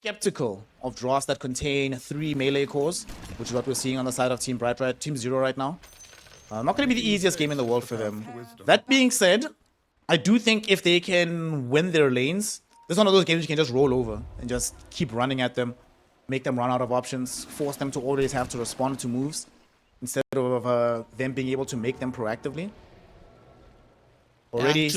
skeptical of draws that contain 3 melee cores, which is what we're seeing on the side of Team Team Zero right now. Not going to be the easiest game in the world for them. That being said, I do think if they can win their lanes, this is one of those games you can just roll over and just keep running at them, make them run out of options, force them to always have to respond to moves instead of them being able to make them proactively. Already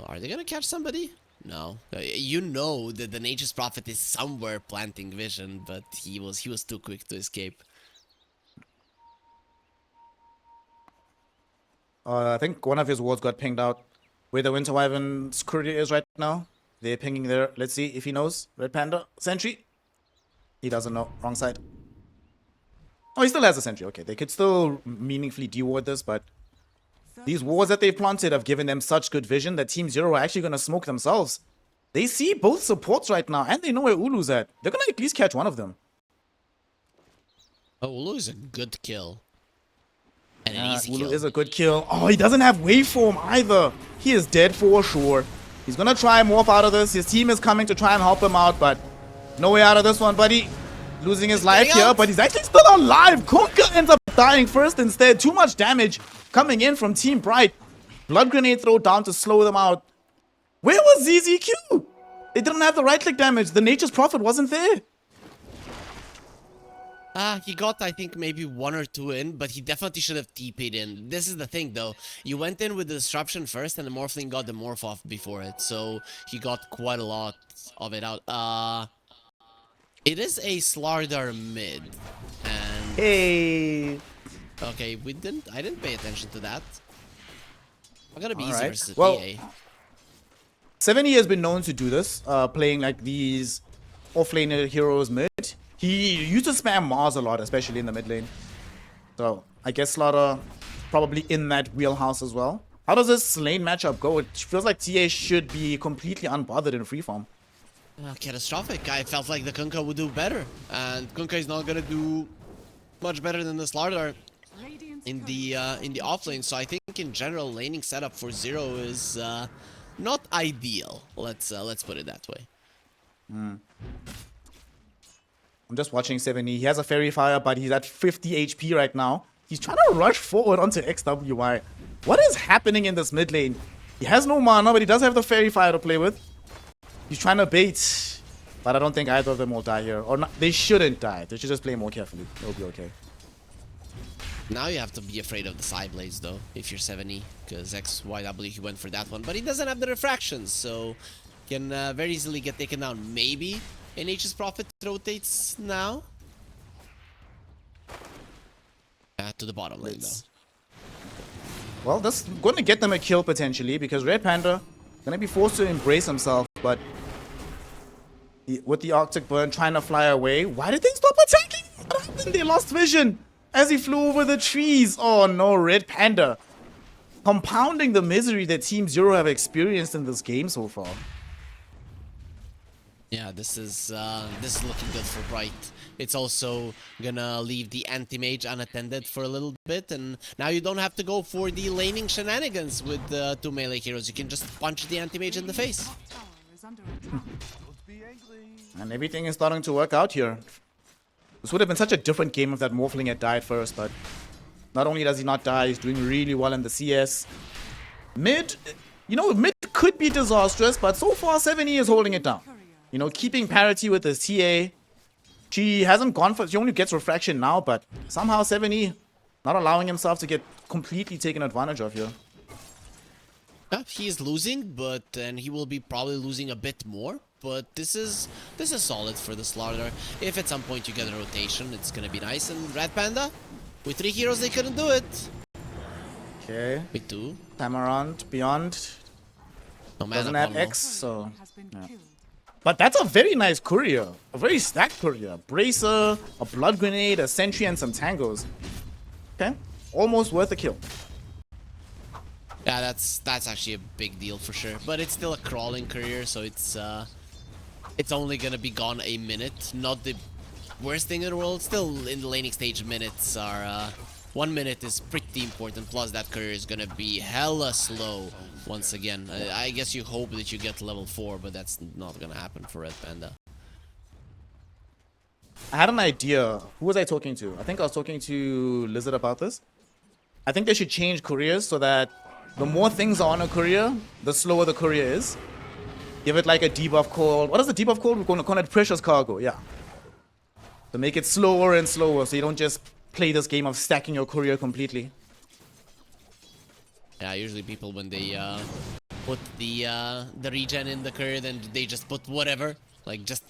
are they gonna catch somebody? No. You know that the Nature's Prophet is somewhere planting vision, but he was too quick to escape. I think one of his wards got pinged out. Where the Winter Wyvern's courier is right now. They're pinging there. Let's see if he knows. Red Panda. Sentry. He doesn't know. Wrong side. Oh, he still has a sentry. Okay, they could still meaningfully deward this, but these wards that they've planted have given them such good vision that Team Zero are actually going to smoke themselves. They see both supports right now, and they know where Ulu's at. They're going to at least catch one of them. Oh, Ulu is a good kill. And an easy Ulu kill. is a good kill. Oh, he doesn't have waveform either. He is dead for sure. He's going to try and morph out of this. His team is coming to try and help him out, but no way out of this one, buddy. Losing his life here, but he's actually still alive. Kunka ends up dying first instead. Too much damage coming in from Team Bright. Blood grenade throw down to slow them out. Where was ZZQ? They didn't have the right click damage. The Nature's Prophet wasn't there. He got, I think, maybe 1 or 2 in, but he definitely should have TP'd in. This is the thing, though. You went in with the disruption first, and the Morphling got the morph off before it, so he got quite a lot of it out. It is a Slardar mid, and... Hey! Okay, I didn't pay attention to that. I'm gonna be easy versus well, PA. 70 has been known to do this, playing like these off-laner heroes mid. He used to spam Mars a lot, especially in the mid lane. So, I guess Slaughter probably in that wheelhouse as well. How does this lane matchup go? It feels like TA should be completely unbothered in freeform. Catastrophic. I felt like the Kunkka would do better. And Kunkka is not gonna do much better than the Slardar in the offlane. So I think in general, laning setup for Zero is not ideal. Let's put it that way. I'm just watching 70. He has a Fairy Fire, but he's at 50 HP right now. He's trying to rush forward onto XWY. What is happening in this mid lane? He has no mana, but he does have the Fairy Fire to play with. He's trying to bait, but I don't think either of them will die here. Or not, they shouldn't die. They should just play more carefully. It'll be okay. Now you have to be afraid of the side blades, though, if you're 70, because XYW, he went for that one. But he doesn't have the refractions, so can very easily get taken down. Maybe an Nature's Prophet rotates now. To the bottom lane, though. Well, that's going to get them a kill, potentially, because Red Panda going to be forced to embrace himself, but with the Arctic Burn trying to fly away, why did they stop attacking? What happened? They lost vision as he flew over the trees. Oh no, Red Panda compounding the misery that Team Zero have experienced in this game so far. Yeah, this is looking good for Bright. It's also gonna leave the anti-mage unattended for a little bit, and now you don't have to go for the laning shenanigans with the 2 melee heroes. You can just punch the anti-mage in the face. And everything is starting to work out here. This would have been such a different game if that Morphling had died first, but not only does he not die, he's doing really well in the CS. Mid, you know, mid could be disastrous, but so far 70 is holding it down. You know, keeping parity with his TA. She hasn't gone for... She only gets refraction now, but somehow 70 not allowing himself to get completely taken advantage of here. Yeah, he is losing, and he will be probably losing a bit more. But this is solid for the Slaughter. If at some point you get a rotation, it's gonna be nice. And Red Panda, with 3 heroes, they couldn't do it. Okay. With 2. Time around, Beyond. No mana Doesn't have combo. X, so... Yeah. But that's a very nice courier. A very stacked courier. Bracer, a blood grenade, a sentry, and some tangos. Okay. Almost worth a kill. Yeah, that's actually a big deal for sure. But it's still a crawling courier, so it's only gonna be gone a minute. Not the worst thing in the world. Still, in the laning stage, minutes are 1 minute is pretty important. Plus, that courier is gonna be hella slow once again. I guess you hope that you get level 4, but that's not gonna happen for Red Panda. I had an idea. Who was I talking to? I think I was talking to Lizard about this. I think they should change couriers so that the more things are on a courier, the slower the courier is. Give it like a debuff called... What is the debuff called? We're going to call it precious cargo, yeah. To make it slower and slower so you don't just play this game of stacking your courier completely. Yeah, usually people when they put the regen in the courier, then they just put whatever. Like, just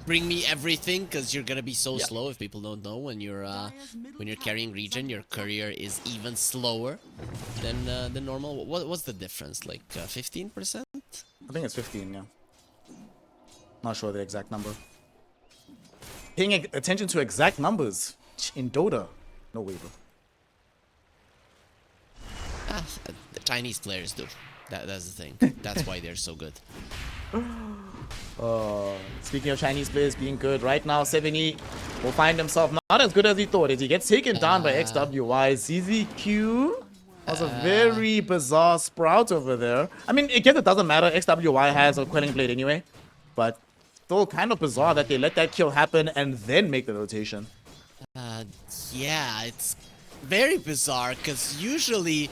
bring me everything, because you're gonna be so slow. If people don't know, when you're carrying regen, your courier is even slower than normal. What's the difference? Like 15%? I think it's 15, yeah. Not sure the exact number. Paying attention to exact numbers in Dota. No way, bro. The Chinese players do. That's the thing. That's why they're so good. Speaking of Chinese players being good, right now 70 will find himself not as good as he thought. As he gets taken down by XWY, ZZQ has a very bizarre sprout over there. I mean, I guess it doesn't matter. XWY has a Quelling Blade anyway, but still kind of bizarre that they let that kill happen and then make the rotation. Yeah, it's very bizarre, because usually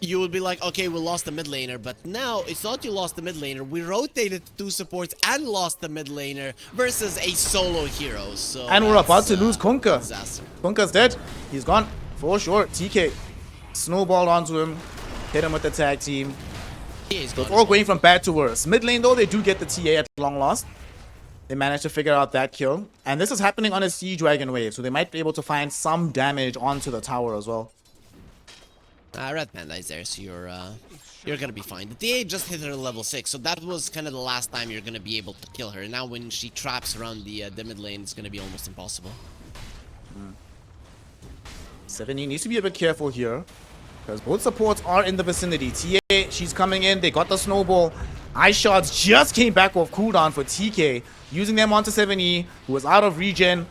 you would be like, okay, we lost the mid laner, but now it's not you lost the mid laner, we rotated 2 supports and lost the mid laner versus a solo hero. So and we're about to lose Kunkka. Disaster. Kunkka's dead. He's gone for sure. TK snowballed onto him, hit him with the tag team. Yeah, he's So it's gone. all going from bad to worse. Mid lane though, they do get the TA at long last. They managed to figure out that kill, and this is happening on a Siege Dragon wave, so they might be able to find some damage onto the tower as well. Red Panda is there, so you're gonna be fine. The TA just hit her level 6, so that was kind of the last time you're gonna be able to kill her. Now when she traps around the mid lane, it's gonna be almost impossible. 70 needs to be a bit careful here, because both supports are in the vicinity. TA, she's coming in, they got the snowball. Ice shots just came back off cooldown for TK, using them onto 70, who was out of regen.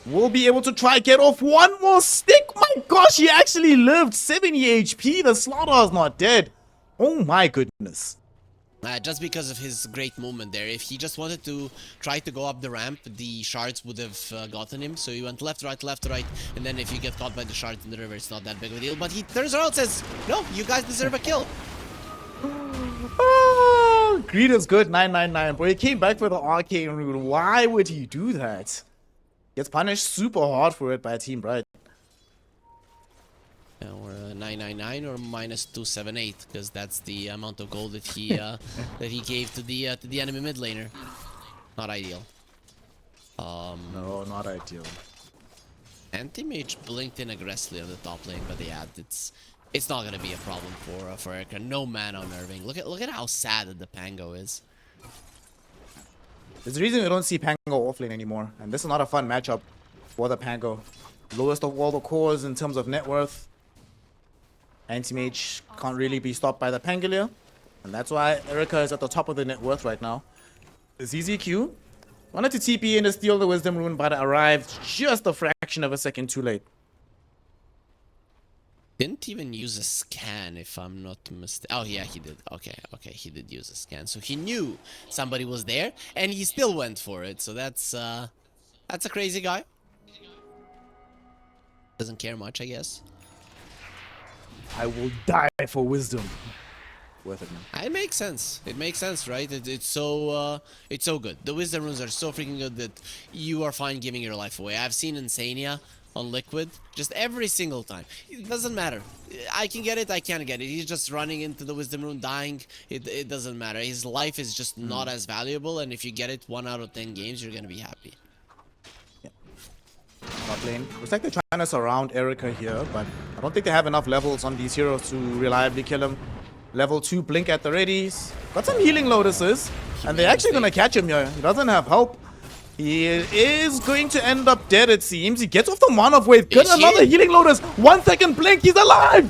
Will be able to try get off one more stick. My gosh, he actually lived. 70 HP. The Slaughter is not dead. Oh my goodness. Just because of his great movement there. If he just wanted to try to go up the ramp, the shards would have gotten him. So he went left, right, and then if you get caught by the shards in the river, it's not that big of a deal. But he turns around and says, no, you guys deserve a kill. Greed is good, 999. But he came back for the arcane rune. Why would he do that? Gets punished super hard for it by Team Bright. Yeah, or 999 or minus 278, because that's the amount of gold that he that he gave to the enemy mid laner. Not ideal. No, not ideal. Anti-mage blinked in aggressively on the top lane, but yeah, it's not gonna be a problem for Erika. No mana nerving. Look at how sad the Pango is. There's a reason we don't see Pango offlane anymore, and this is not a fun matchup for the Pango. Lowest of all the cores in terms of net worth. Anti-mage can't really be stopped by the Pangolier, and that's why Erika is at the top of the net worth right now. The ZZQ wanted to TP in to steal the Wisdom Rune, but arrived just a fraction of a second too late. Didn't even use a scan, if I'm not mistaken. Oh yeah, he did. Okay, he did use a scan, so he knew somebody was there, and he still went for it. So that's a crazy guy. Doesn't care much, I guess. I will die for wisdom. Worth it, man. It makes sense. It makes sense, right? It's so good. The wisdom runes are so freaking good that you are fine giving your life away. I've seen Insania on Liquid just every single time. It doesn't matter. I can get it, I can't get it. He's just running into the wisdom rune, dying. It doesn't matter. His life is just not as valuable, and if you get it 1 out of 10 games, you're gonna be happy. Top lane. Looks like they're trying to surround Erika here, but I don't think they have enough levels on these heroes to reliably kill him. Level 2 blink at the readies. Got some healing lotuses, and they're actually gonna catch him here. He doesn't have help. He is going to end up dead, it seems. He gets off the Mana Wave. Good, another healing lotus. 1 second blink. He's alive.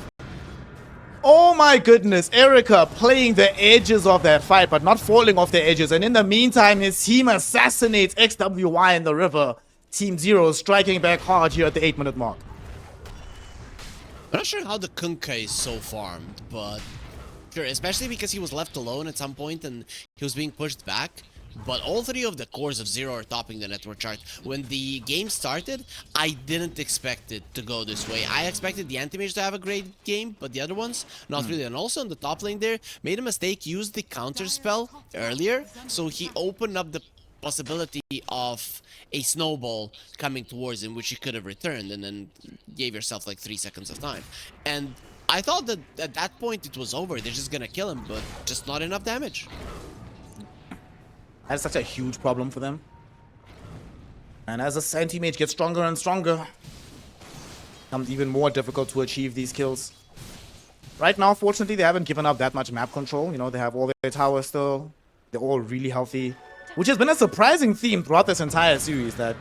Oh my goodness. Erika playing the edges of that fight, but not falling off the edges. And in the meantime, his team assassinates XWY in the river. Team 0 striking back hard here at the 8-minute mark. I'm not sure how the Kunkka is so farmed, but sure, especially because he was left alone at some point and he was being pushed back. But all three of the cores of Zero are topping the network chart. When the game started, I didn't expect it to go this way. I expected the Anti-Mage to have a great game, but the other ones, not really. And also on the top lane there, made a mistake, used the counter spell earlier, so he opened up the possibility of a snowball coming towards him, which he could have returned, and then gave yourself like 3 seconds of time. And I thought that at that point it was over, they're just gonna kill him, but just not enough damage. That's such a huge problem for them. And as the anti-mage gets stronger and stronger, it becomes even more difficult to achieve these kills. Right now, fortunately, they haven't given up that much map control. You know, they have all their towers still. They're all really healthy. Which has been a surprising theme throughout this entire series, that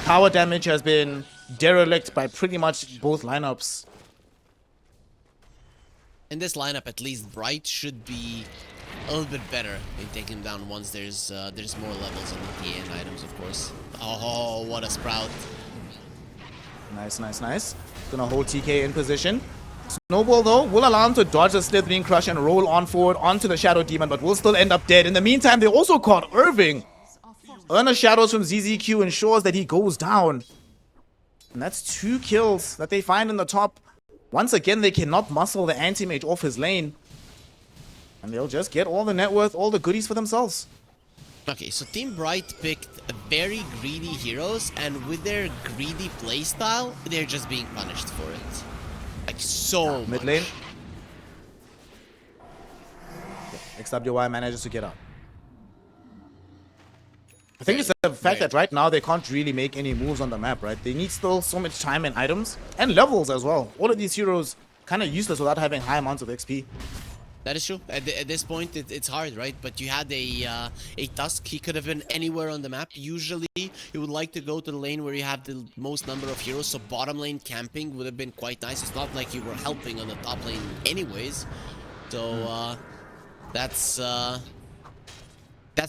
tower damage has been derelict by pretty much both lineups. In this lineup, at least Bright should be a little bit better in taking him down once there's more levels on the TA and items, of course. Oh, what a sprout. Nice, nice, nice. Gonna hold TK in position. Snowball, though, will allow him to dodge the Slithering Crush and roll on forward onto the Shadow Demon, but will still end up dead. In the meantime, they also caught Irving. Earner Shadows from ZZQ ensures that he goes down. And that's 2 kills that they find in the top. Once again, they cannot muscle the Anti-Mage off his lane. And they'll just get all the net worth, all the goodies for themselves. Okay, so Team Bright picked very greedy heroes, and with their greedy playstyle, they're just being punished for it. Like, so much. Mid lane. XWY manages to get up. I think it's the fact that right now they can't really make any moves on the map, right? They need still so much time and items, and levels as well. All of these heroes kind of useless without having high amounts of XP. That is true. At this point, it's hard, right? But you had a Tusk. He could have been anywhere on the map. Usually, you would like to go to the lane where you have the most number of heroes. So bottom lane camping would have been quite nice. It's not like you were helping on the top lane anyways. So that's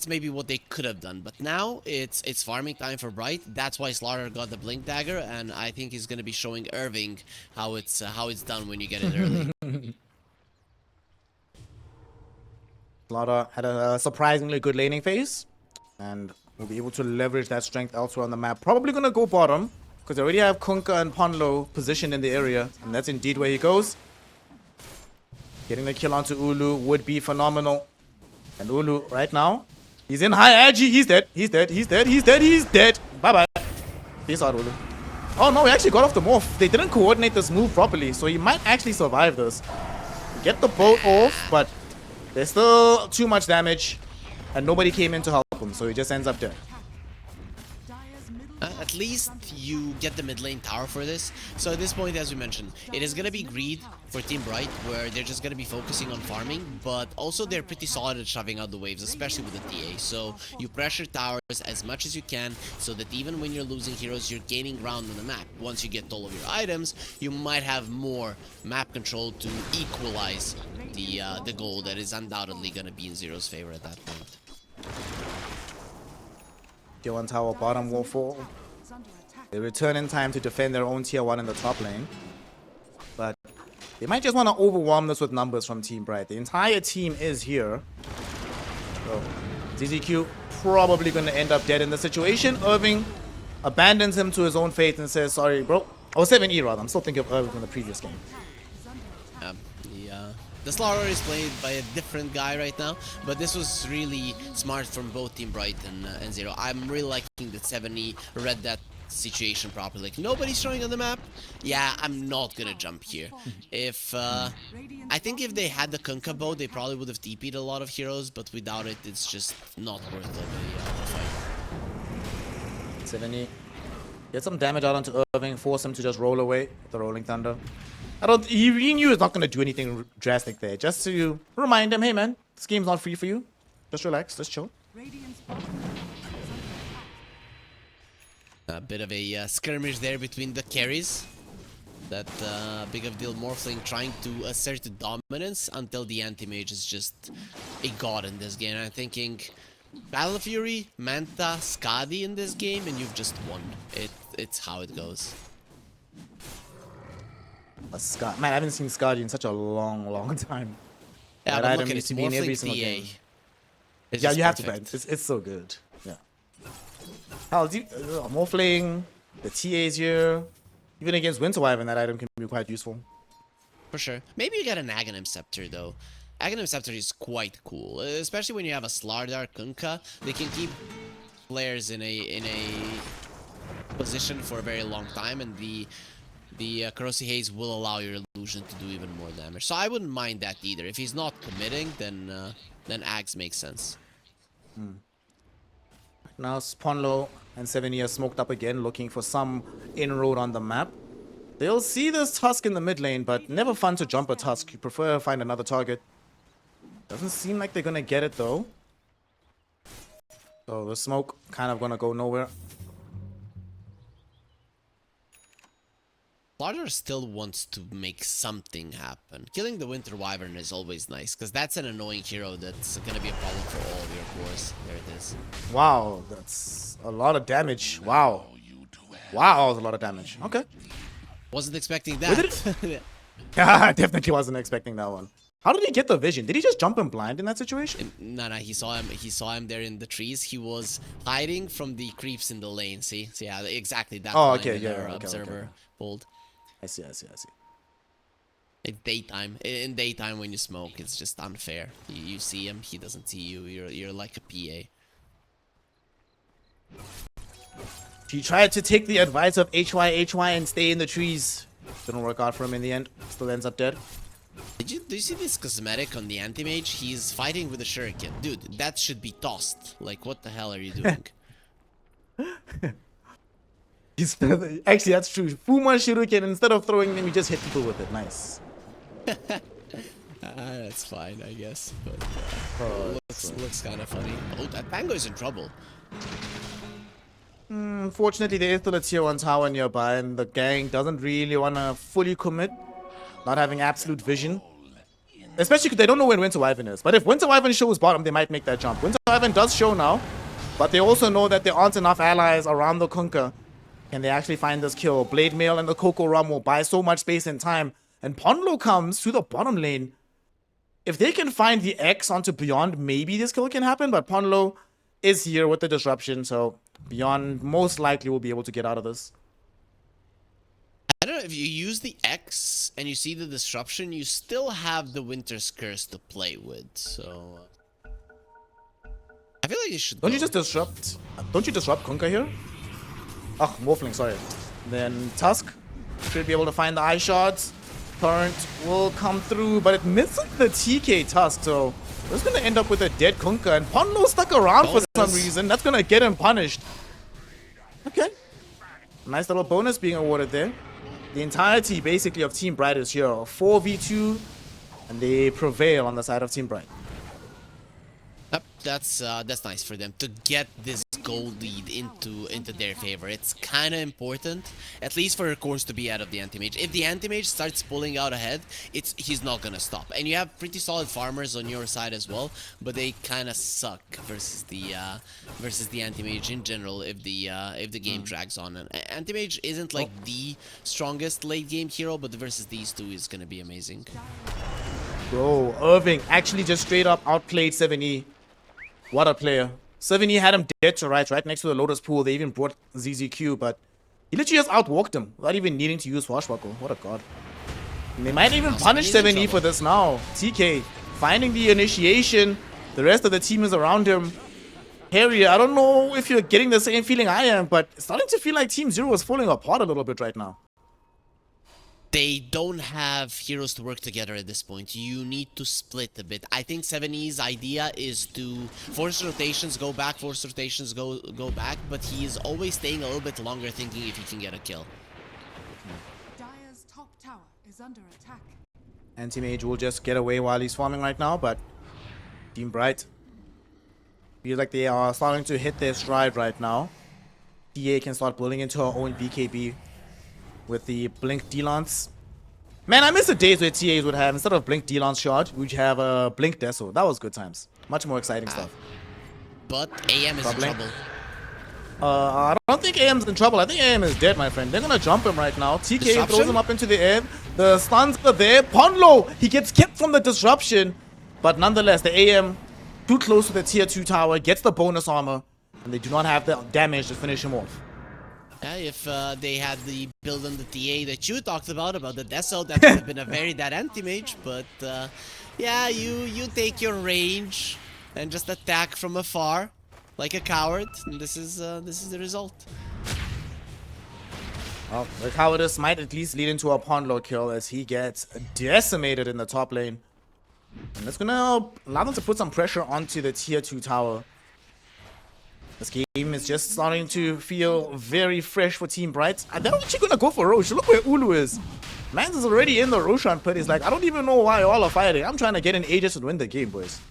maybe what they could have done. But now it's farming time for Bright. That's why Slaughter got the Blink Dagger, and I think he's gonna be showing Irving how it's done when you get it early. Slaughter had a surprisingly good laning phase, and will be able to leverage that strength elsewhere on the map. Probably gonna go bottom, because they already have Kunkka and Ponlo positioned in the area, and that's indeed where he goes. Getting the kill onto Ulu would be phenomenal. And Ulu, right now, he's in high agi. He's dead. He's dead. He's dead. He's dead. He's dead. Bye-bye. Peace out, Ulu. Oh, no, he actually got off the morph. They didn't coordinate this move properly, so he might actually survive this. Get the boat off, but there's still too much damage, and nobody came in to help him, so he just ends up dead. At least you get the mid lane tower for this. So at this point, as we mentioned, it is going to be greed for Team Bright, where they're just going to be focusing on farming, but also they're pretty solid at shoving out the waves, especially with the TA. So you pressure towers as much as you can, so that even when you're losing heroes, you're gaining ground on the map. Once you get all of your items, you might have more map control to equalize the goal that is undoubtedly going to be in Zero's favor at that point. Tier 1 tower bottom will fall. They return in time to defend their own tier 1 in the top lane. But they might just want to overwhelm this with numbers from Team Bright. The entire team is here. So ZZQ probably going to end up dead in the situation. Irving abandons him to his own fate and says, sorry, bro. Oh, 7E rather. I'm still thinking of Irving from the previous game. The Slaughter is played by a different guy right now, but this was really smart from both Team Bright and Zero. I'm really liking that 7E read that situation properly. Like, nobody's showing on the map. Yeah, I'm not gonna jump here. I think if they had the Kunkka bow, they probably would have TP'd a lot of heroes, but without it, it's just not worth the fight. 7E. Get some damage out onto Irving, force him to just roll away with the Rolling Thunder. He knew he's not going to do anything drastic there. Just to remind him, hey man, this game's not free for you. Just relax, just chill. A bit of a skirmish there between the carries. That big of deal Morphling trying to assert dominance until the Anti-Mage is just a god in this game. I'm thinking Battle Fury, Manta, Skadi in this game, and you've just won. It's how it goes. A Scar. Man, I haven't seen Scardy in such a long time. Yeah, That but item look at needs it. to be in every Morphling single TA. game. It's Yeah, just you have to perfect. ban. It's so good. Yeah. Hell, Morphling, the TAs here. Even against Winter Wyvern, that item can be quite useful. For sure. Maybe you get an Aghanim Scepter, though. Aghanim Scepter is quite cool, especially when you have a Slardar Kunkka. They can keep players in a position for a very long time, and the Corrosive Haze will allow your illusion to do even more damage. So I wouldn't mind that either. If he's not committing, then Ags makes sense. Now Sponlo and 7 are smoked up again, looking for some inroad on the map. They'll see this Tusk in the mid lane, but never fun to jump a Tusk. You prefer to find another target. Doesn't seem like they're gonna get it though. So the smoke kind of gonna go nowhere. Slardar still wants to make something happen. Killing the Winter Wyvern is always nice, because that's an annoying hero that's gonna be a problem for all of your cores. There it is. Wow, that's a lot of damage. Wow. Wow, that's a lot of damage. Okay. Wasn't expecting Where did that. I definitely wasn't expecting that one. How did he get the vision? Did he just jump him blind in that situation? No, he saw him. He saw him there in the trees. He was hiding from the creeps in the lane. See, so yeah, exactly that. Oh, line okay, that yeah, our okay, observer okay. pulled. I see. In daytime, when you smoke, it's just unfair. You see him, he doesn't see you. You're like a PA. He tried to take the advice of HY and stay in the trees. Didn't work out for him in the end. Still ends up dead. Do you see this cosmetic on the anti-mage? He's fighting with a shuriken. Dude, that should be tossed. Like, what the hell are you doing? Actually, that's true. Fuma Shuriken, instead of throwing them, you just hit people with it. Nice. That's fine, I guess. But looks kind of funny. Oh, that Pango's in trouble. Unfortunately, there is still a tier 1 tower nearby, and the gang doesn't really want to fully commit. Not having absolute vision. Especially because they don't know when Winter Wyvern is. But if Winter Wyvern shows bottom, they might make that jump. Winter Wyvern does show now, but they also know that there aren't enough allies around the Kunkka. Can they actually find this kill? Blade Mail and the Coco Rum will buy so much space and time. And Ponlo comes to the bottom lane. If they can find the X onto Beyond, maybe this kill can happen. But Ponlo is here with the disruption, so Beyond most likely will be able to get out of this. I don't know, if you use the X and you see the disruption, you still have the Winter's Curse to play with, so... I feel like you should Don't you just disrupt... Don't you disrupt Kunkka here? Oh, Morphling, sorry. Then Tusk should be able to find the eye shots. Torrent will come through, but it misses the TK Tusk, so... We're just gonna end up with a dead Kunkka, and Ponlo stuck around for some reason. That's gonna get him punished. Okay. Nice little bonus being awarded there. The entirety, basically, of Team Bright is here. 4v2, and they prevail on the side of Team Bright. Yep, that's nice for them to get this gold lead into their favor. It's kind of important, at least for her cores to be out of the anti-mage. If the anti-mage starts pulling out ahead, he's not gonna stop. And you have pretty solid farmers on your side as well, but they kind of suck versus the anti-mage in general if the game drags on. And anti-mage isn't like the strongest late game hero, but versus these two is gonna be amazing. Bro, Irving actually just straight up outplayed 7E. What a player. 7E had him dead to rights, right next to the Lotus Pool. They even brought ZZQ, but he literally just outwalked him without even needing to use Swashbuckle. What a god. And they might even punish 7E for this now. TK finding the initiation. The rest of the team is around him. Harry, I don't know if you're getting the same feeling I am, but it's starting to feel like Team Zero is falling apart a little bit right now. They don't have heroes to work together at this point. You need to split a bit. I think 7E's idea is to force rotations, go back, force rotations, go back, but he is always staying a little bit longer thinking if he can get a kill. Dire's top tower is under attack. Anti-Mage will just get away while he's farming right now, but Team Bright feels like they are starting to hit their stride right now. TA can start building into her own BKB with the Blink D-Lance. Man, I miss the days where TAs would have, instead of Blink D-Lance shot, we'd have a Blink Deso. That was good times. Much more exciting stuff. But AM is in trouble. I don't think AM's in trouble. I think AM is dead, my friend. They're gonna jump him right now. TK throws him up into the air. The stuns are there. Ponlo, he gets kept from the disruption. But nonetheless, the AM too close to the tier 2 tower, gets the bonus armor. And they do not have the damage to finish him off. Yeah, if they had the build on the TA that you talked about the Deso, that would have been a very dead anti-mage. But yeah, you take your range and just attack from afar like a coward. And this is the result. Well, the cowardice might at least lead into a Ponlo kill as he gets decimated in the top lane. And that's gonna allow them to put some pressure onto the tier 2 tower. This game is just starting to feel very fresh for Team Bright. And they're actually gonna go for Roche. Look where Ulu is. Mans is already in the Roshan pit. He's like, I don't even know why y'all are fighting. I'm trying to get in Aegis and win the game, boys.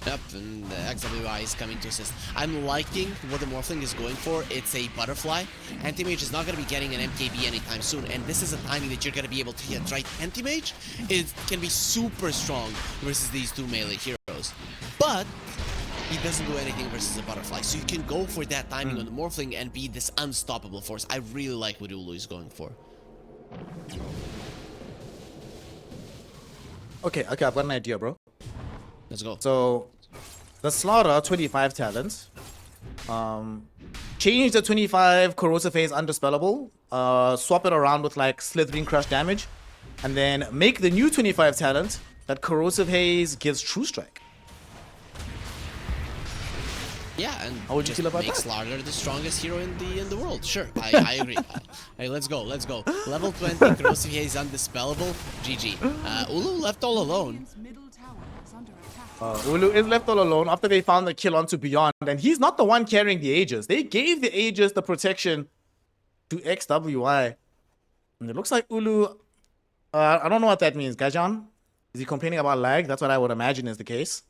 Yep, and the XWI is coming to assist. I'm liking what the Morphling is going for. It's a butterfly. Anti-Mage is not going to be getting an MKB anytime soon, and this is a timing that you're going to be able to hit, right? Anti-Mage, it can be super strong versus these two melee heroes, but he doesn't do anything versus a butterfly, so you can go for that timing on the Morphling and be this unstoppable force. I really like what Ulu is going for. Okay, I've got an idea, bro. Let's go. So, the Slaughter 25 talent. Change the 25 Corrosive Haze Undispellable. Swap it around with like Slithering Crush damage. And then make the new 25 talent that Corrosive Haze gives True Strike. Yeah, and how would you feel about make that? Slaughter the strongest hero in the world. Sure, I agree. Hey, let's go. Level 20, Corrosive Haze Undispellable. GG. Ulu left all alone. Radiant's middle tower is under attack. Ulu is left all alone after they found the kill onto Beyond. And he's not the one carrying the Aegis. They gave the Aegis the protection to XWI. And it looks like Ulu... I don't know what that means. Gajan? Is he complaining about lag? That's what I would imagine is the case.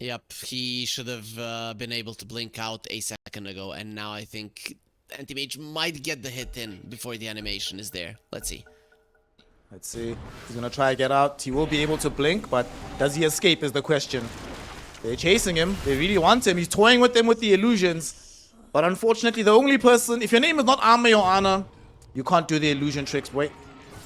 Yep, he should have been able to blink out a second ago, and now I think Anti-Mage might get the hit in before the animation is there. Let's see. Let's see. He's gonna try to get out. He will be able to blink, but does he escape is the question. They're chasing him. They really want him. He's toying with them with the illusions. But unfortunately, the only person... If your name is not Arme or Ana, you can't do the illusion tricks, boy.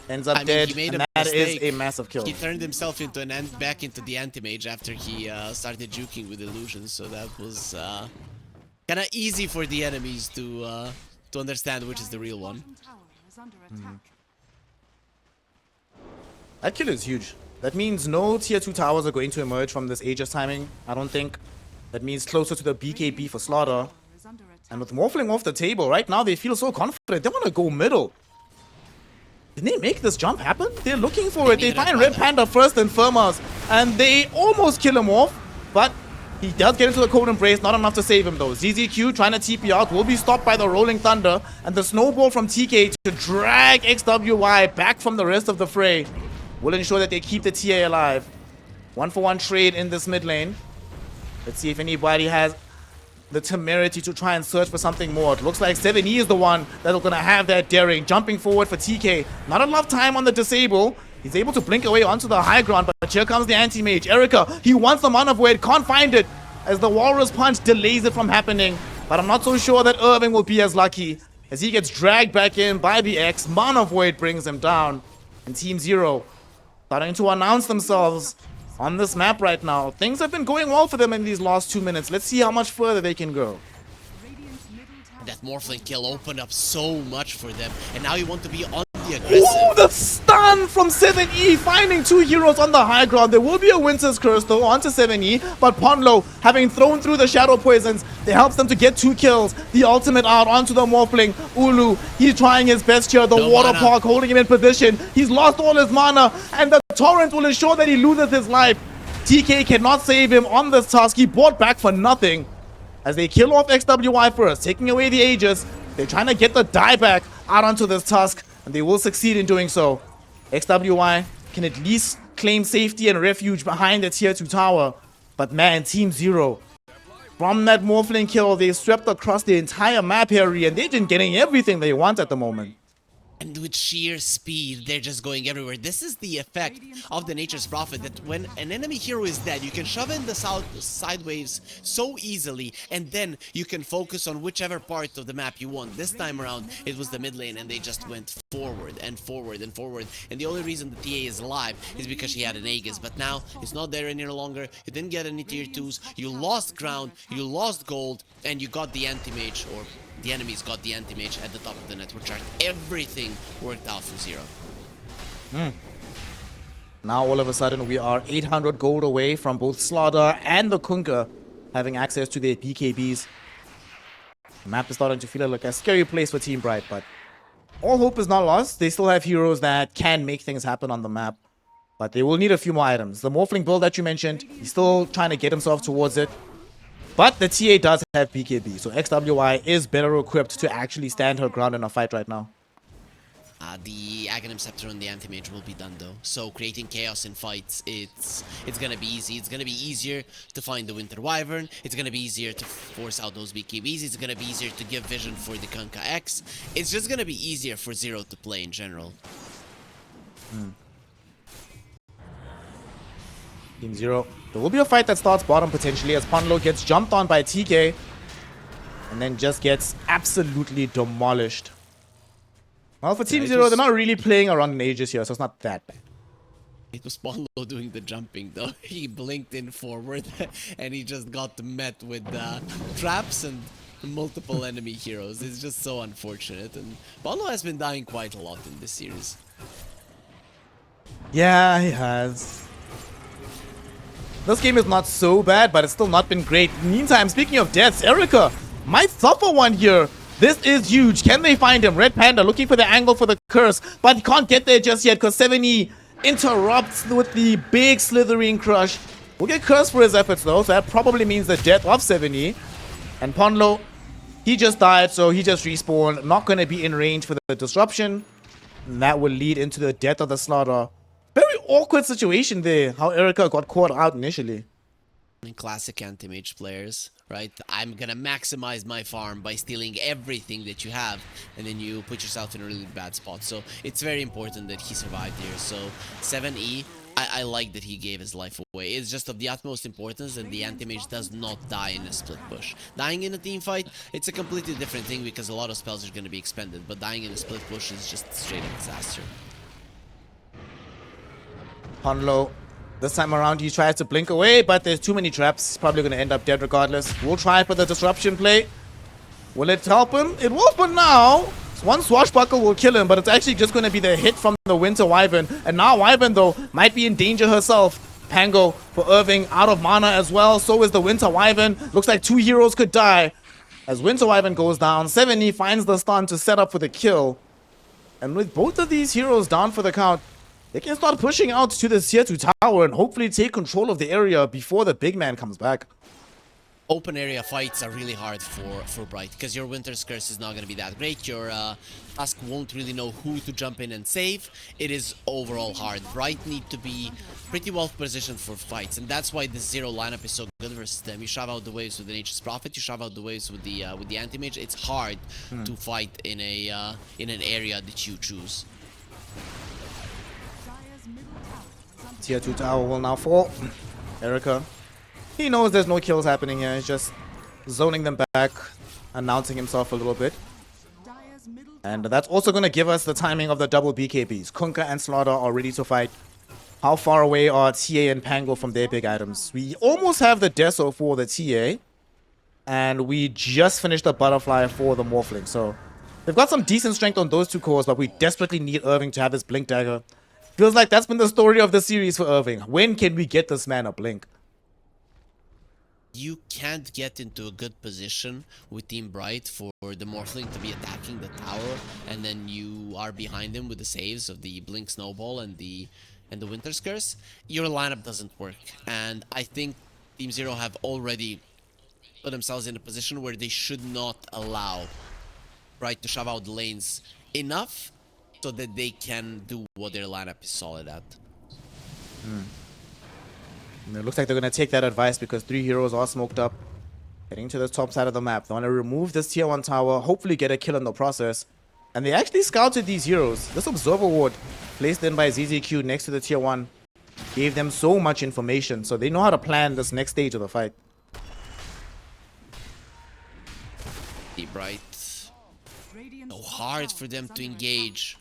Ends up dead, and that is a massive kill. He turned himself into back into the anti-mage after he started juking with illusions, so that was kind of easy for the enemies to understand which is the real one. Bottom tower is under attack. That kill is huge. That means no tier 2 towers are going to emerge from this Aegis timing, I don't think. That means closer to the BKB for Slaughter. Is under attack. And with Morphling off the table, right now they feel so confident. They want to go middle. Did they make this jump happen? They're looking for it. They find Red Panda first and Firmas. And they almost kill him off. But he does get into the Cold Embrace. Not enough to save him though. ZZQ trying to TP out. Will be stopped by the Rolling Thunder. And the Snowball from TK to drag XWI back from the rest of the fray. Will ensure that they keep the TA alive. 1-for-1 trade in this mid lane. Let's see if anybody has the temerity to try and search for something more. It looks like 7E is the one that's gonna have that daring. Jumping forward for TK. Not enough time on the disable. He's able to blink away onto the high ground, but here comes the anti-mage. Erica, he wants the Mana Void, can't find it, as the Walrus Punch delays it from happening. But I'm not so sure that Irving will be as lucky, as he gets dragged back in by the X. Mana Void brings him down. And Team Zero starting to announce themselves on this map right now. Things have been going well for them in these last 2 minutes. Let's see how much further they can go. Radiant's middle tower. That Morphling kill opened up so much for them, and now you want to be on the aggressive. Ooh, the stun from 7E, finding 2 heroes on the high ground. There will be a Winter's Curse though onto 7E, but Ponlo, having thrown through the Shadow Poisons, it helps them to get 2 kills. The ultimate out onto the Morphling. Ulu, he's trying his best here. The Water Park holding him in position. He's lost all his mana, and the Torrent will ensure that he loses his life. TK cannot save him on this task. He bought back for nothing. As they kill off XWI first, taking away the Aegis. They're trying to get the dieback out onto this Tusk, and they will succeed in doing so. XWI can at least claim safety and refuge behind the tier 2 tower. But man, Team Zero, from that Morphling kill, they swept across the entire map area, and they're just getting everything they want at the moment. And with sheer speed, they're just going everywhere. This is the effect of the Nature's Prophet, that when an enemy hero is dead, you can shove in the side waves so easily, and then you can focus on whichever part of the map you want. This time around, it was the mid lane, and they just went forward and forward and forward. And the only reason the TA is alive is because she had an Aegis, but now it's not there any longer. You didn't get any tier 2s, you lost ground, you lost gold, and you got the anti-mage, or the enemies got the anti-mage at the top of the network chart. Everything worked out for Zero. Now all of a sudden we are 800 gold away from both Slaughter and the Kunkka having access to their BKBs. The map is starting to feel like a scary place for Team Bright, but all hope is not lost. They still have heroes that can make things happen on the map, but they will need a few more items. The Morphling build that you mentioned, he's still trying to get himself towards it. But the TA does have BKB, so XWI is better equipped to actually stand her ground in a fight right now. The Aghanim Scepter and the Anti-Mage will be done though. So creating chaos in fights, it's gonna be easy. It's gonna be easier to find the Winter Wyvern. It's gonna be easier to force out those BKBs. It's gonna be easier to give vision for the Kunkka X. It's just gonna be easier for Zero to play in general. Team Zero. There will be a fight that starts bottom potentially as Ponlo gets jumped on by TK and then just gets absolutely demolished. Well, for Team Zero, they're not really playing around in Aegis here, so it's not that bad. It was Ponlo doing the jumping though. He blinked in forward and he just got met with traps and multiple enemy heroes. It's just so unfortunate, and Ponlo has been dying quite a lot in this series. Yeah, he has. This game is not so bad, but it's still not been great. Meantime, speaking of deaths, Erica might suffer one here. This is huge. Can they find him? Red Panda looking for the angle for the curse, but he can't get there just yet because 7E interrupts with the big slithering crush. We'll get cursed for his efforts though, so that probably means the death of 7E. And Ponlo, he just died, so he just respawned. Not going to be in range for the disruption. And that will lead into the death of the Slaughter. Very awkward situation there, how Erica got caught out initially. In classic anti-mage players, right? I'm gonna maximize my farm by stealing everything that you have, and then you put yourself in a really bad spot. So it's very important that he survived here. So 7E, I like that he gave his life away. It's just of the utmost importance that the anti-mage does not die in a split push. Dying in a team fight, it's a completely different thing because a lot of spells are gonna be expended, but dying in a split push is just straight up disaster. Ponlo, this time around he tries to blink away, but there's too many traps. He's probably going to end up dead regardless. We'll try for the disruption play. Will it help him? It will, but now one swashbuckle will kill him, but it's actually just going to be the hit from the Winter Wyvern. And now Wyvern, though, might be in danger herself. Pango for Irving out of mana as well. So is the Winter Wyvern. Looks like two heroes could die. As Winter Wyvern goes down, 7E finds the stun to set up for the kill. And with both of these heroes down for the count, they can start pushing out to the tier 2 tower and hopefully take control of the area before the big man comes back. Open area fights are really hard for Bright because your Winter's Curse is not going to be that great. Your Tusk won't really know who to jump in and save. It is overall hard. Bright need to be pretty well positioned for fights, and that's why the Zero lineup is so good versus them. You shove out the waves with the Nature's Prophet, you shove out the waves with the Anti-Mage. It's hard to fight in an area that you choose. Tier 2 tower will now fall. Erica, he knows there's no kills happening here. He's just zoning them back, announcing himself a little bit. And that's also going to give us the timing of the double BKBs. Kunkka and Slaughter are ready to fight. How far away are TA and Pango from their big items? We almost have the Deso for the TA. And we just finished the Butterfly for the Morphling. So they've got some decent strength on those two cores, but we desperately need Irving to have his Blink Dagger. Feels like that's been the story of the series for Irving. When can we get this man a blink? You can't get into a good position with Team Bright for the Morphling to be attacking the tower, and then you are behind him with the saves of the Blink Snowball and the Winter's Curse. Your lineup doesn't work, and I think Team Zero have already put themselves in a position where they should not allow Bright to shove out the lanes enough so that they can do what their lineup is solid at. And it looks like they're going to take that advice because three heroes are smoked up. Heading to the top side of the map. They want to remove this tier 1 tower, hopefully get a kill in the process. And they actually scouted these heroes. This observer ward placed in by ZZQ next to the tier 1 gave them so much information. So they know how to plan this next stage of the fight. Be bright. Radiant's So top hard tower for them is to under engage.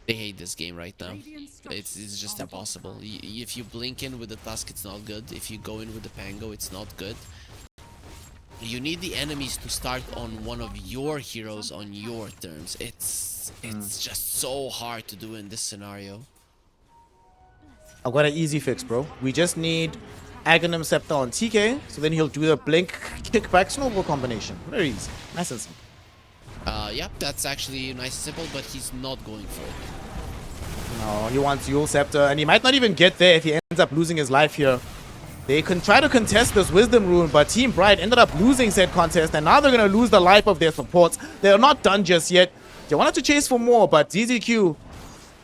They hate this game right now. It's just impossible. If you blink in with the Tusk, it's not good. If you go in with the Pango, it's not good. You need the enemies to start on one of your heroes on your terms. It's just so hard to do in this scenario. I've got an easy fix, bro. We just need Aghanim Scepter on TK, so then he'll do the blink, kickback, snowball combination. Very easy. Nice and simple. Yeah, that's actually nice and simple, but he's not going for it. No, he wants Yule Scepter, and he might not even get there if he ends up losing his life here. They can try to contest this Wisdom Rune, but Team Bright ended up losing said contest, and now they're going to lose the life of their supports. They're not done just yet. They wanted to chase for more, but ZZQ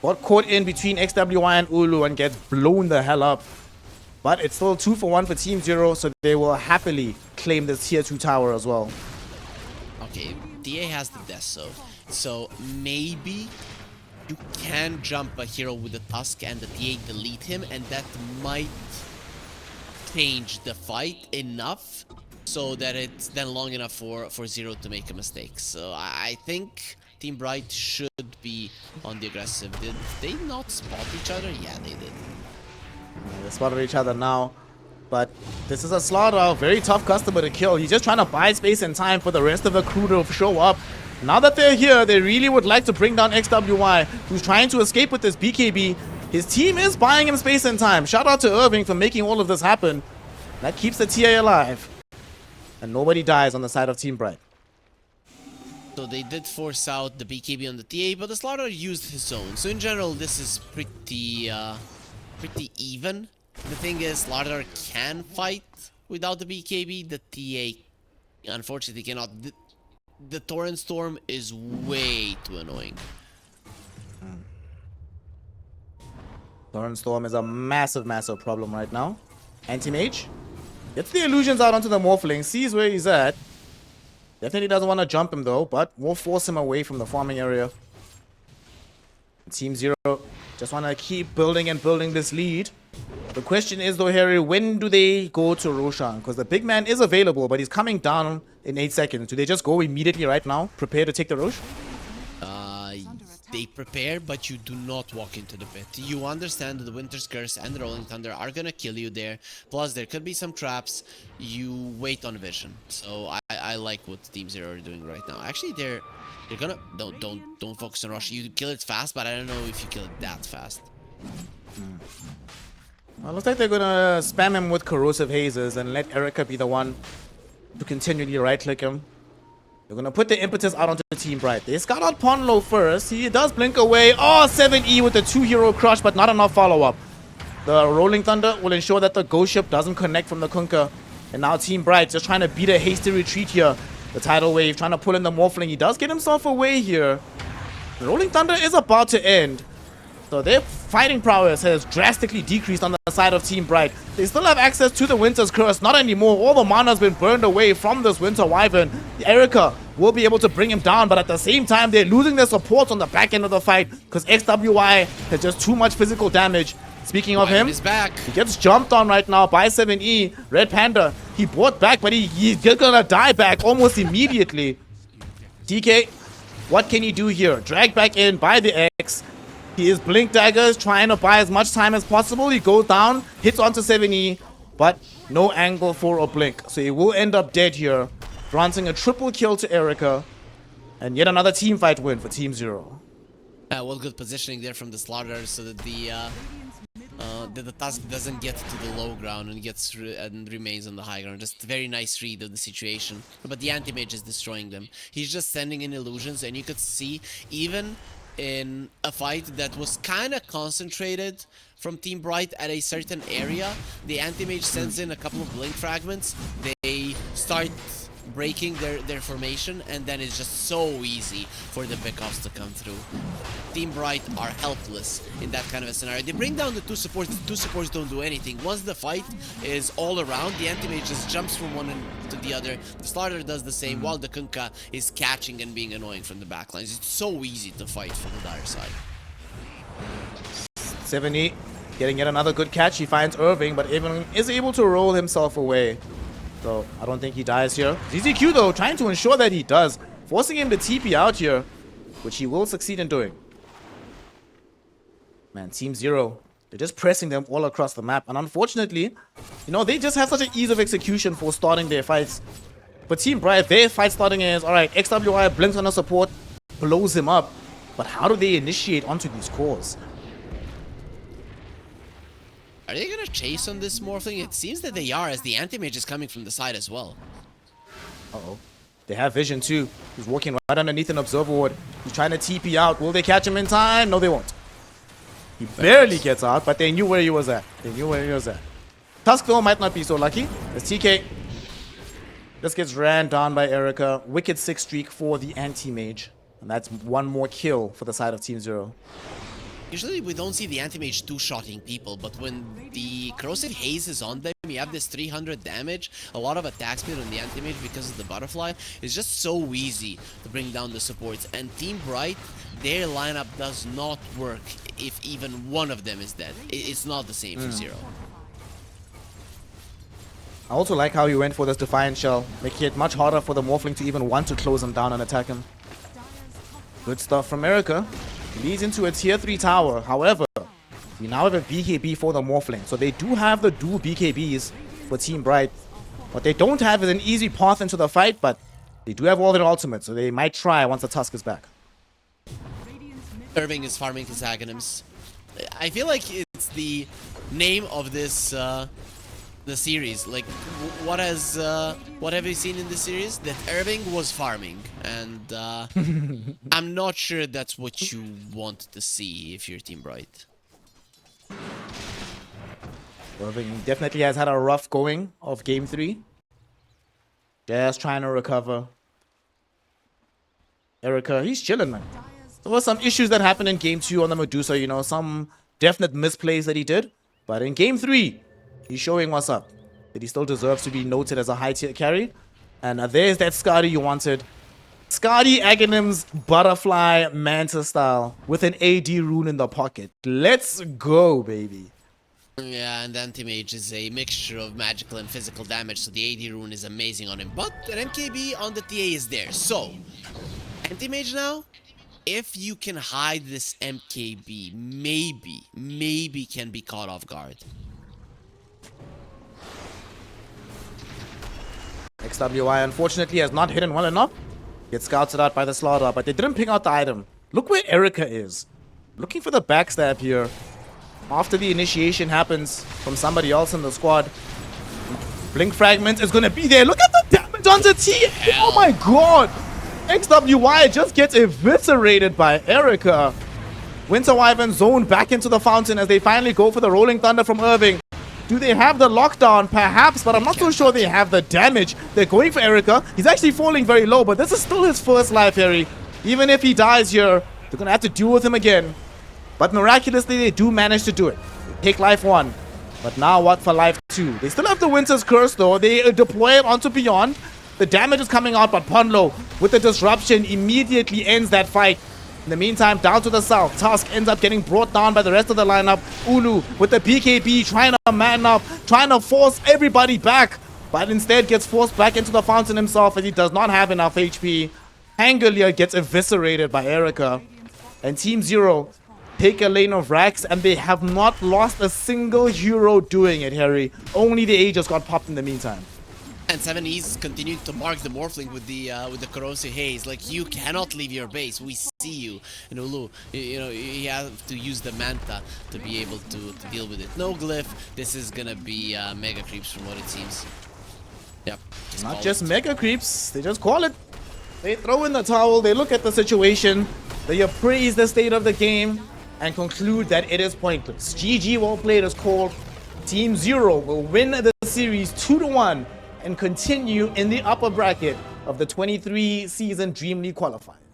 got caught in between XWY and Ulu and gets blown the hell up. But it's still 2 for 1 for Team Zero, so they will happily claim this tier 2 tower as well. Okay, DA has the death, so maybe you can jump a hero with a Tusk and the DA delete him, and that might change the fight enough so that it's then long enough for Zero to make a mistake. So I think Team Bright should be on the aggressive. Did they not spot each other? Yeah, they did. They spotted each other now. But this is a Slaughter, very tough customer to kill. He's just trying to buy space and time for the rest of the crew to show up. Now that they're here, they really would like to bring down XWY, who's trying to escape with this BKB. His team is buying him space and time. Shout out to Irving for making all of this happen. That keeps the TA alive. And nobody dies on the side of Team Bright. So they did force out the BKB on the TA, but the Slaughter used his own. So in general, this is pretty even. The thing is, Slaughter can fight without the BKB. The TA, unfortunately, cannot. The Torrent Storm is way too annoying. Torrent Storm is a massive, massive problem right now. Anti-Mage gets the illusions out onto the Morphling, sees where he's at. Definitely doesn't want to jump him though, but will force him away from the farming area. Team Zero just want to keep building and building this lead. The question is though, Harry, when do they go to Roshan? Because the big man is available, but he's coming down in 8 seconds. Do they just go immediately right now? Prepare to take the Rosh? They prepare, but you do not walk into the pit. You understand that the Winter's Curse and the Rolling Thunder are gonna kill you there. Plus, there could be some traps. You wait on vision. So I like what Team Zero are doing right now. Actually, they're gonna don't focus on rush. You kill it fast, but I don't know if you kill it that fast. Well, looks like they're gonna spam him with corrosive hazes and let Erica be the one to continually right-click him. They're gonna put the impetus out onto the Team Bright. They scout out Ponlo first. He does blink away. Oh, 7E with the 2-hero crush, but not enough follow-up. The Rolling Thunder will ensure that the Ghost Ship doesn't connect from the Kunkka. And now Team Bright just trying to beat a hasty retreat here. The Tidal Wave trying to pull in the Morphling. He does get himself away here. The Rolling Thunder is about to end. So their fighting prowess has drastically decreased on the side of Team Bright. They still have access to the Winter's Curse. Not anymore. All the mana has been burned away from this Winter Wyvern. Erica will be able to bring him down, but at the same time, they're losing their support on the back end of the fight because XWY has just too much physical damage. Speaking of him, He's back. he gets jumped on right now by 7E. Red Panda, he brought back, but he's gonna die back almost immediately. TK, what can he do here? Drag back in by the X. He is Blink Daggers, trying to buy as much time as possible. He goes down, hits onto 7E, but no angle for a Blink. So he will end up dead here, granting a triple kill to Erica. And yet another team fight win for Team Zero. Well, good positioning there from the Slaughter so that the Tusk doesn't get to the low ground and and remains on the high ground. Just very nice read of the situation. But the Anti-Mage is destroying them. He's just sending in illusions, and you could see even in a fight that was kind of concentrated from Team Bright at a certain area, the Anti-Mage sends in a couple of Blink fragments. They start breaking their formation, and then it's just so easy for the pickoffs to come through. Team Bright are helpless in that kind of a scenario. They bring down the two supports. The two supports don't do anything. Once the fight is all around, the anti-mage just jumps from one end to the other. The starter does the same, while the Kunkka is catching and being annoying from the backlines. It's so easy to fight from the dire side. 70 getting yet another good catch. He finds Irving, but Irving is able to roll himself away. So I don't think he dies here. ZZQ though, trying to ensure that he does, forcing him to TP out here, which he will succeed in doing. Man, Team Zero, they're just pressing them all across the map. And unfortunately, you know, they just have such an ease of execution for starting their fights. But Team Bright, their fight starting is, alright, XWI blinks on a support, blows him up. But how do they initiate onto these cores? Are they gonna chase on this Morphling? It seems that they are, as the anti-mage is coming from the side as well. Uh-oh. They have vision too. He's walking right underneath an observer ward. He's trying to TP out. Will they catch him in time? No, they won't. He barely gets out, but they knew where he was at. They knew where he was at. Tusk though might not be so lucky. As TK just gets ran down by Erica. Wicked 6 streak for the anti-mage. And that's one more kill for the side of Team Zero. Usually we don't see the anti-mage two-shotting people, but when the corrosive haze is on them, you have this 300 damage, a lot of attack speed on the anti-mage because of the butterfly. It's just so easy to bring down the supports. And Team Bright, their lineup does not work if even one of them is dead. It's not the same for Zero. I also like how he went for this Defiant Shell, making it much harder for the Morphling to even want to close him down and attack him. Good stuff from Erica. Leads into a tier 3 tower. However, we now have a BKB for the Morphling. So they do have the dual BKBs for Team Bright. What they don't have is an easy path into the fight, but they do have all their ultimates, so they might try once the Tusk is back. Irving is farming his Aghanims. I feel like it's the name of this the series. Like, what have you seen in this series? That Irving was farming, and I'm not sure that's what you want to see if you're Team Bright. Irving definitely has had a rough going of Game 3. Just trying to recover. Erica, he's chilling, man. There were some issues that happened in Game 2 on the Medusa, you know, some definite misplays that he did. But in Game 3, he's showing what's up. That he still deserves to be noted as a high tier carry. And there's that Skadi you wanted. Skadi Aghanims Butterfly Manta style with an AD rune in the pocket. Let's go, baby. Yeah, and Anti-Mage is a mixture of magical and physical damage, so the AD rune is amazing on him. But an MKB on the TA is there. So, Anti-Mage now, if you can hide this MKB, maybe can be caught off guard. XWI unfortunately has not hidden well enough. Gets scouted out by the Slaughter, but they didn't pick out the item. Look where Erica is. Looking for the backstab here. After the initiation happens from somebody else in the squad. Blink Fragment is going to be there. Look at the damage on the T. Oh my god. XWI just gets eviscerated by Erica. Winter Wyvern zoned back into the fountain as they finally go for the Rolling Thunder from Irving. Do they have the lockdown? Perhaps, but I'm not so sure they have the damage. They're going for Erica. He's actually falling very low, but this is still his first life, Harry. Even if he dies here, they're going to have to deal with him again. But miraculously, they do manage to do it. They take life 1. But now what for life 2? They still have the Winter's Curse, though. They deploy it onto Beyond. The damage is coming out, but Ponlo, with the disruption, immediately ends that fight. In the meantime, down to the south, Tusk ends up getting brought down by the rest of the lineup. Ulu with the BKB trying to man up, trying to force everybody back, but instead gets forced back into the fountain himself as he does not have enough HP. Hangalier gets eviscerated by Erica. And Team Zero take a lane of Rax, and they have not lost a single hero doing it, Harry. Only the Aegis got popped in the meantime. And 7E's continuing to mark the Morphling with the corrosive haze. Like, you cannot leave your base. We see you. And Ulu, you know, you have to use the Manta to be able to deal with it. No glyph. This is gonna be mega creeps from what it seems. Yep. Not just mega creeps. They just call it. They throw in the towel. They look at the situation. They appraise the state of the game and conclude that it is pointless. GG, well played is called. Team Zero will win the series 2-1. and continue in the upper bracket of the 23 season Dream League qualifiers.